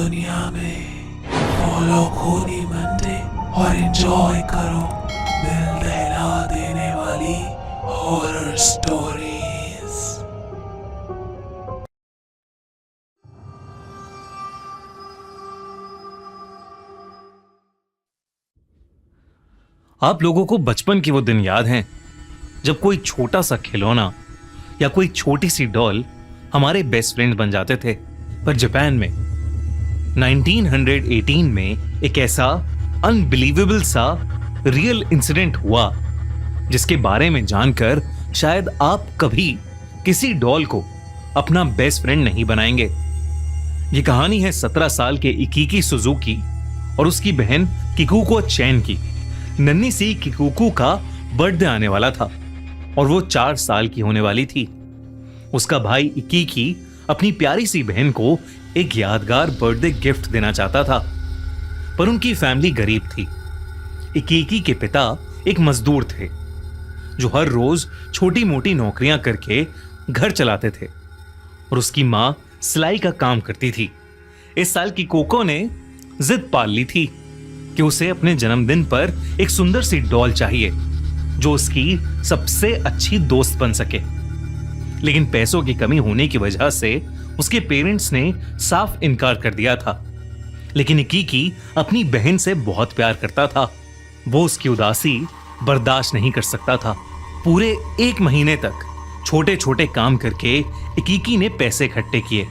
दुनिया में फॉलो खूनी बनते और एंजॉय करो दिल दहला देने वाली हॉरर स्टोरीज। आप लोगों को बचपन के वो दिन याद हैं जब कोई छोटा सा खिलौना या कोई छोटी सी डॉल हमारे बेस्ट फ्रेंड बन जाते थे। पर जापान में 1918 में एक ऐसा अनबिलीवेबल सा रियल इंसिडेंट हुआ जिसके बारे में जानकर शायद आप कभी किसी डॉल को अपना बेस्ट फ्रेंड नहीं बनाएंगे। ये कहानी है 17 साल के इकीकी सुजुकी और उसकी बहन किकुको चैन की। नन्ही सी किकुको का बर्थडे आने वाला था और वो 4 साल की होने वाली थी। उसका भाई इकीकी अपनी प्यारी सी बहन को एक यादगार बर्थडे गिफ्ट देना चाहता था, पर उनकी फैमिली गरीब थी। इकीकी के पिता एक मजदूर थे जो हर रोज छोटी मोटी नौकरियां करके घर चलाते थे और उसकी मां सिलाई का काम करती थी। इस साल की कोको ने जिद पाल ली थी कि उसे अपने जन्मदिन पर एक सुंदर सी डॉल चाहिए जो उसकी सबसे अच्छी दोस्त बन सके। लेकिन पैसों की कमी होने की वजह से उसके पेरेंट्स ने साफ इनकार कर दिया था। लेकिन इकीकी अपनी बहन से बहुत प्यार करता था। वो उसकी उदासी बर्दाश्त नहीं कर सकता था। पूरे 1 महीने तक छोटे छोटे काम करके इकीकी ने पैसे इकट्ठे किए।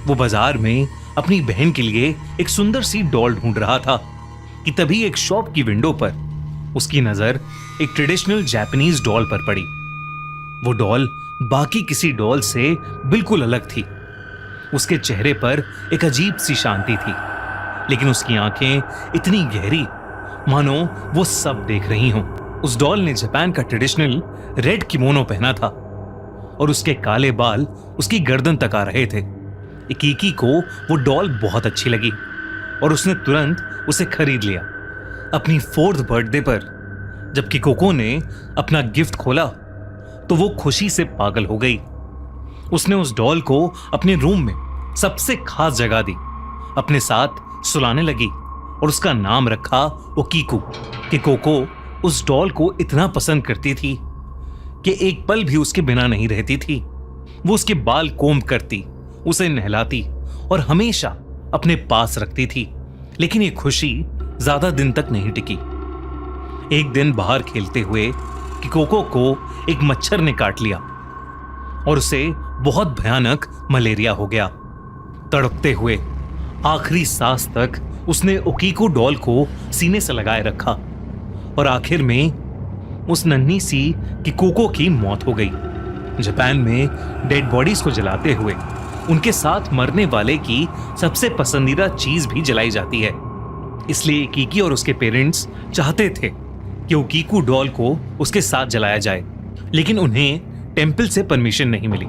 वो बाजार में अपनी बहन के लिए एक सुंदर सी डॉल ढूंढ रहा था कि तभी एक शॉप की विंडो पर उसकी नजर एक ट्रेडिशनल जापानीज डॉल पर पड़ी। वो डॉल बाकी किसी डॉल से बिल्कुल अलग थी। उसके चेहरे पर एक अजीब सी शांति थी, लेकिन उसकी आंखें इतनी गहरी मानो वो सब देख रही हों। उस डॉल ने जापान का ट्रेडिशनल रेड किमोनो पहना था और उसके काले बाल उसकी गर्दन तक आ रहे थे। इकीकी को वो डॉल बहुत अच्छी लगी और उसने तुरंत उसे खरीद लिया। अपनी 4th बर्थडे पर जब किकोको ने अपना गिफ्ट खोला तो वो खुशी से पागल हो गई। उसने उस डॉल को अपने रूम में सबसे खास जगह दी, अपने साथ सुलाने लगी और उसका नाम रखा ओकीकू। किकोको उस डॉल को इतना पसंद करती थी कि एक पल भी उसके बिना नहीं रहती थी। वो उसके बाल कोम्ब करती, उसे नहलाती और हमेशा अपने पास रखती थी। लेकिन ये खुशी ज्यादा दिन तक नहीं टिकी। एक दिन बाहर खेलते हुए किकोको को एक मच्छर ने काट लिया और उसे बहुत भयानक मलेरिया हो गया। तड़पते हुए आखिरी सांस तक उसने ओकीको डॉल को सीने से लगाए रखा और आखिर में उस नन्ही सी किकोको की मौत हो गई। जापान में डेड बॉडीज को जलाते हुए उनके साथ मरने वाले की सबसे पसंदीदा चीज भी जलाई जाती है। इसलिए इकीकी और उसके पेरेंट्स चाहते थे कि ओकीको डॉल को उसके साथ जलाया जाए, लेकिन उन्हें टेंपल से परमिशन नहीं मिली,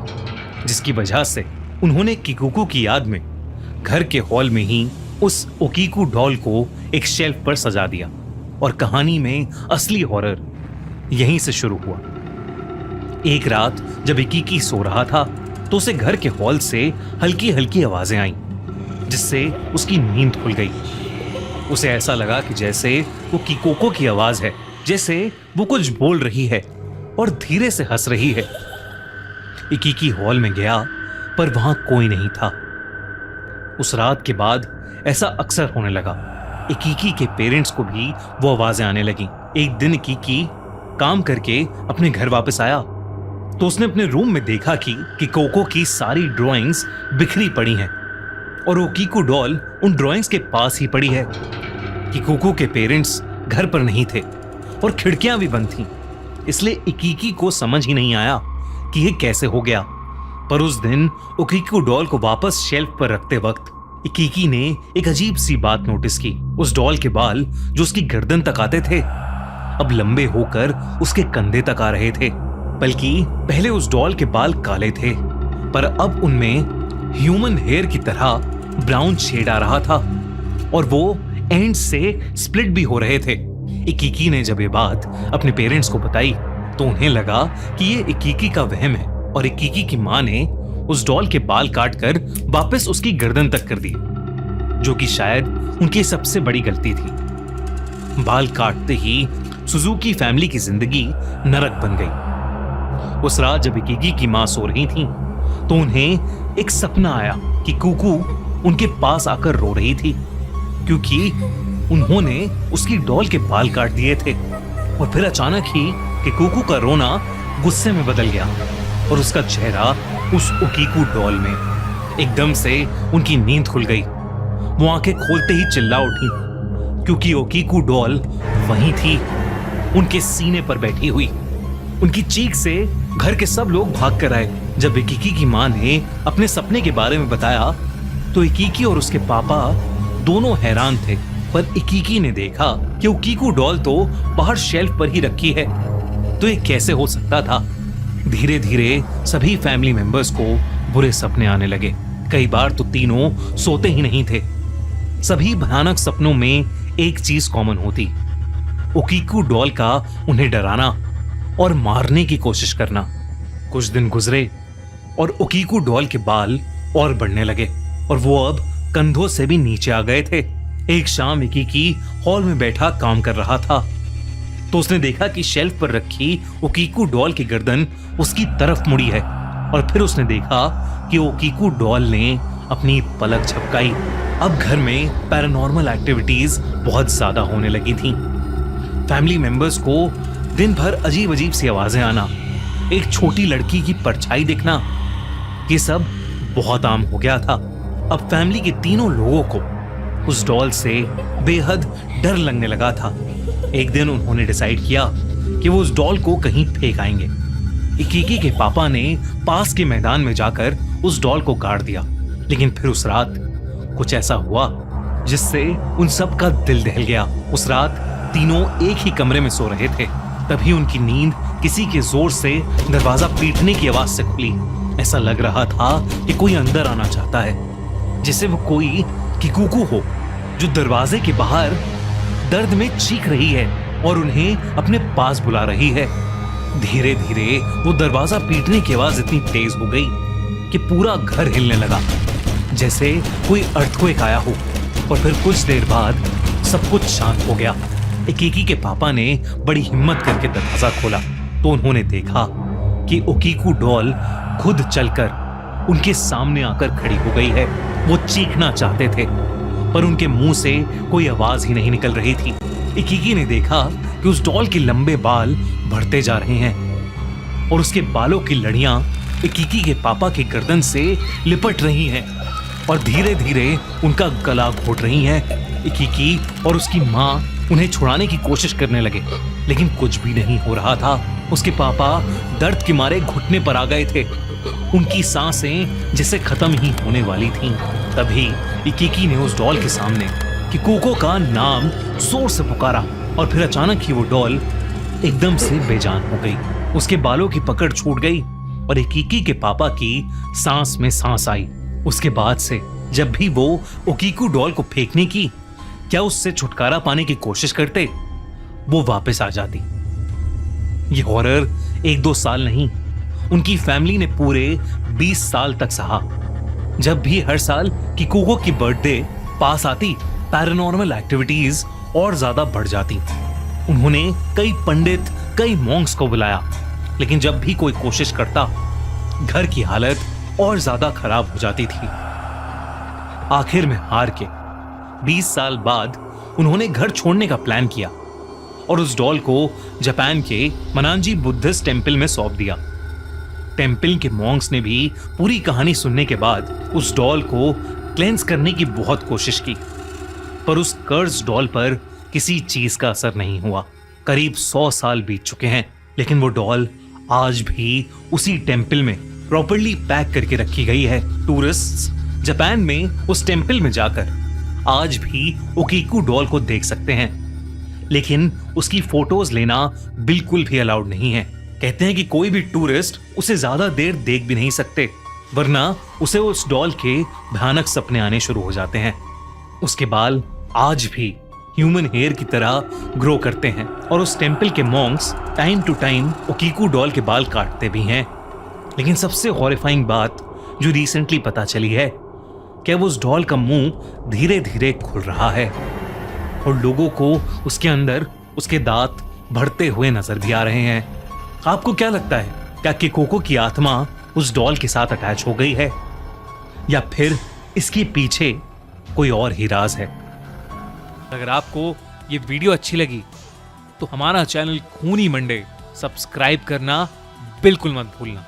जिसकी वजह से उन्होंने किकोको की याद में घर के हॉल में ही उस ओकीको डॉल को एक शेल्फ पर सजा दिया। और कहानी में असली हॉरर यहीं से शुरू हुआ। एक रात जब इकीकी सो रहा था तो उसे घर के हॉल से हल्की हल्की आवाजें आईं, जिससे उसकी नींद खुल गई। उसे ऐसा लगा कि जैसे वो किकोको की आवाज है, जैसे वो कुछ बोल रही है और धीरे से हंस रही है। इकीकी हॉल में गया पर वहां कोई नहीं था। उस रात के बाद ऐसा अक्सर होने लगा। इकीकी के पेरेंट्स को भी वो आवाजें आने लगी। एक दिन इकीकी काम करके अपने घर वापस आया तो उसने अपने रूम में देखा कि किकोको की सारी ड्राइंग्स बिखरी पड़ी हैं और ओकीको डॉल उन ड्राइंग्स के पास ही पड़ी है। किकोको के पेरेंट्स घर पर नहीं थे और खिड़कियां भी बंद थीं, इसलिए इकीकी को समझ ही नहीं आया कि यह कैसे हो गया। पर उस दिन ओकीको डॉल को वापस शेल्फ पर रखते वक्त इकीकी ने एक अजीब सी बात नोटिस की। उस डॉल के बाल जो उसकी गर्दन तक आते थे अब लंबे होकर उसके कंधे तक आ रहे थे। बल्कि पहले उस डॉल के बाल काले थे पर अब उनमें ह्यूमन हेयर की तरह ब्राउन शेड आ रहा था और वो एंड से स्प्लिट भी हो रहे थे। इकीकी ने जब ये बात अपने पेरेंट्स को बताई तो उन्हें लगा कि ये इकीकी का वहम है और इकीकी की मां ने उस डॉल के बाल काटकर वापस उसकी गर्दन तक कर दिए। जो कि शायद उनकी सबसे बड़ी गलती थी। बाल काटते ही सुजुकी फैमिली की जिंदगी नरक बन गई। उस रात जब इकिकी की मां सो रही थी तो उन्हें एक सपना आया कि कुकू उनके पास आकर रो रही थी क्योंकि उन्होंने उसकी डॉल के बाल काट दिए थे। और फिर अचानक ही कि कुकू का रोना गुस्से में बदल गया और उसका चेहरा उस ओकीकू डॉल में। एकदम से उनकी नींद खुल गई। वो आंखें खोलते ही चिल्ला उठी क्योंकि ओकीकू डॉल वहीं थी, उनके सीने पर बैठी हुई। उनकी चीख से घर के सब लोग भाग कर आए। जब इकिकी की मां ने अपने सपने के बारे में बताया तो इकिकी और उसके पापा दोनों हैरान थे। पर इकिकी ने देखा कि ओकीकू डॉल तो बाहर शेल्फ पर ही रखी है, तो ये कैसे हो सकता था। धीरे धीरे सभी फैमिली मेंबर्स को बुरे सपने आने लगे। कई बार तो तीनों सोते ही नहीं थे। सभी भयानक सपनों में एक चीज कॉमन होती, ओकीकू डॉल का उन्हें डराना और मारने की कोशिश करना। कुछ दिन गुजरे और ओकीकू डॉल के बाल और बढ़ने लगे और वो अब कंधों से भी नीचे आ गए थे। एक शाम इकिकी हॉल में बैठा काम कर रहा था तो उसने देखा कि शेल्फ पर रखी ओकीकू डॉल की गर्दन उसकी तरफ मुड़ी है और फिर उसने देखा कि ओकीकू डॉल ने अपनी पलक झपकाई। अब घर में पैरानॉर्मल एक्टिविटीज बहुत ज्यादा होने लगी थीं। फैमिली मेंबर्स को दिन भर अजीब अजीब सी आवाजें आना, एक छोटी लड़की की परछाई दिखना, ये सब बहुत आम हो गया था। अब फैमिली के तीनों लोगों को उस डॉल से बेहद डर लगने लगा था। एक दिन उन्होंने डिसाइड किया कि वो उस डॉल को कहीं फेंक आएंगे। इकिकी के पापा ने पास के मैदान में जाकर उस डॉल को गाड़ दिया, लेकिन फिर उस रात कुछ ऐसा हुआ जिससे उन सब का दिल दहल गया। उस रात तीनों एक ही कमरे में सो रहे थे, तभी उनकी नींद किसी के जोर से दरवाजा पीटने की आवाज से खुली। ऐसा लग रहा था कि कोई अंदर आना चाहता है, जैसे वो कोई किकुकू हो जो दरवाजे के बाहर दर्द में चीख रही है और उन्हें अपने पास बुला रही है। धीरे धीरे वो दरवाजा पीटने की आवाज इतनी तेज हो गई कि पूरा घर हिलने लगा, जैसे कोई अर्थक्वेक आया हो। और फिर कुछ देर बाद सब कुछ शांत हो गया। इकिकी के पापा ने बड़ी हिम्मत करके दरवाजा खोला तो उन्होंने देखा कि ओकीकू डॉल खुद चलकर उनके सामने आकर खड़ी हो गई है। वो चीखना चाहते थे पर उनके मुंह से कोई आवाज ही नहीं निकल रही थी। इकिकी ने देखा कि उस डॉल के लंबे बाल बढ़ते जा रहे हैं और उसके बालों की लड़ियां इकिकी के पापा की गर्दन से लिपट रही हैं और धीरे धीरे उनका गला घोट रही हैं। इकिकी और उसकी मां उन्हें छुड़ाने की कोशिश करने लगे, लेकिन कुछ भी नहीं हो रहा था। उसके पापा दर्द के मारे घुटने पर आ गए थे, उनकी सांसें जैसे खत्म ही होने वाली थीं। तभी इकिकी ने उस डॉल के सामने किकुको का नाम जोर से पुकारा और फिर अचानक ही वो डॉल एकदम से बेजान हो गई। उसके बालों की पकड़ छूट गई और इकिकी के पापा की सांस में सांस आई। उसके बाद से जब भी वो ओकीकू डॉल को फेंकने की क्या उससे छुटकारा पाने की कोशिश करते, वो वापस आ जाती। ये हॉरर 1-2 साल नहीं, उनकी फैमिली ने पूरे 20 साल तक सहा। जब भी हर साल किकुको की बर्थडे पास आती, पैरानॉर्मल एक्टिविटीज और ज्यादा बढ़ जाती। उन्होंने कई पंडित, कई मॉन्क्स को बुलाया, लेकिन जब भी कोई कोशिश करता, घर की हालत और ज्यादा खराब हो जाती थी। आखिर में हार के 20 साल बाद उन्होंने घर छोड़ने का प्लान किया और उस डॉल को जापान के मनांजी बुद्धिस्ट टेम्पल में सौंप दिया। टेम्पल के मॉन्क्स ने भी पूरी कहानी सुनने के बाद उस डॉल को क्लेंस करने की बहुत कोशिश की, पर उस कर्स डॉल पर किसी चीज का असर नहीं हुआ। करीब 100 साल बीत चुके हैं, लेकिन वो डॉल आज भी उसी टेम्पल में प्रॉपर्ली पैक करके रखी गई है। टूरिस्ट्स जापान में उस टेम्पल में जाकर आज भी ओकीकू डॉल को देख सकते हैं, लेकिन उसकी फोटोज लेना बिल्कुल भी अलाउड नहीं है। कहते हैं कि कोई भी टूरिस्ट उसे ज्यादा देर देख भी नहीं सकते, वरना उसे उस डॉल के भयानक सपने आने शुरू हो जाते हैं। उसके बाल आज भी ह्यूमन हेयर की तरह ग्रो करते हैं और उस टेम्पल के monks time to time Okiku doll के बाल काटते भी हैं। लेकिन सबसे हॉरिफाइंग बात जो रिसेंटली पता चली है, कि अब उस डॉल का मुंह धीरे धीरे खुल रहा है और लोगों को उसके अंदर उसके दांत बढ़ते हुए नजर भी आ रहे हैं। आपको क्या लगता है, क्या कि कोको की आत्मा उस डॉल के साथ अटैच हो गई है या फिर इसके पीछे कोई और ही राज है? अगर आपको ये वीडियो अच्छी लगी तो हमारा चैनल खूनी मंडे सब्सक्राइब करना बिल्कुल मत भूलना।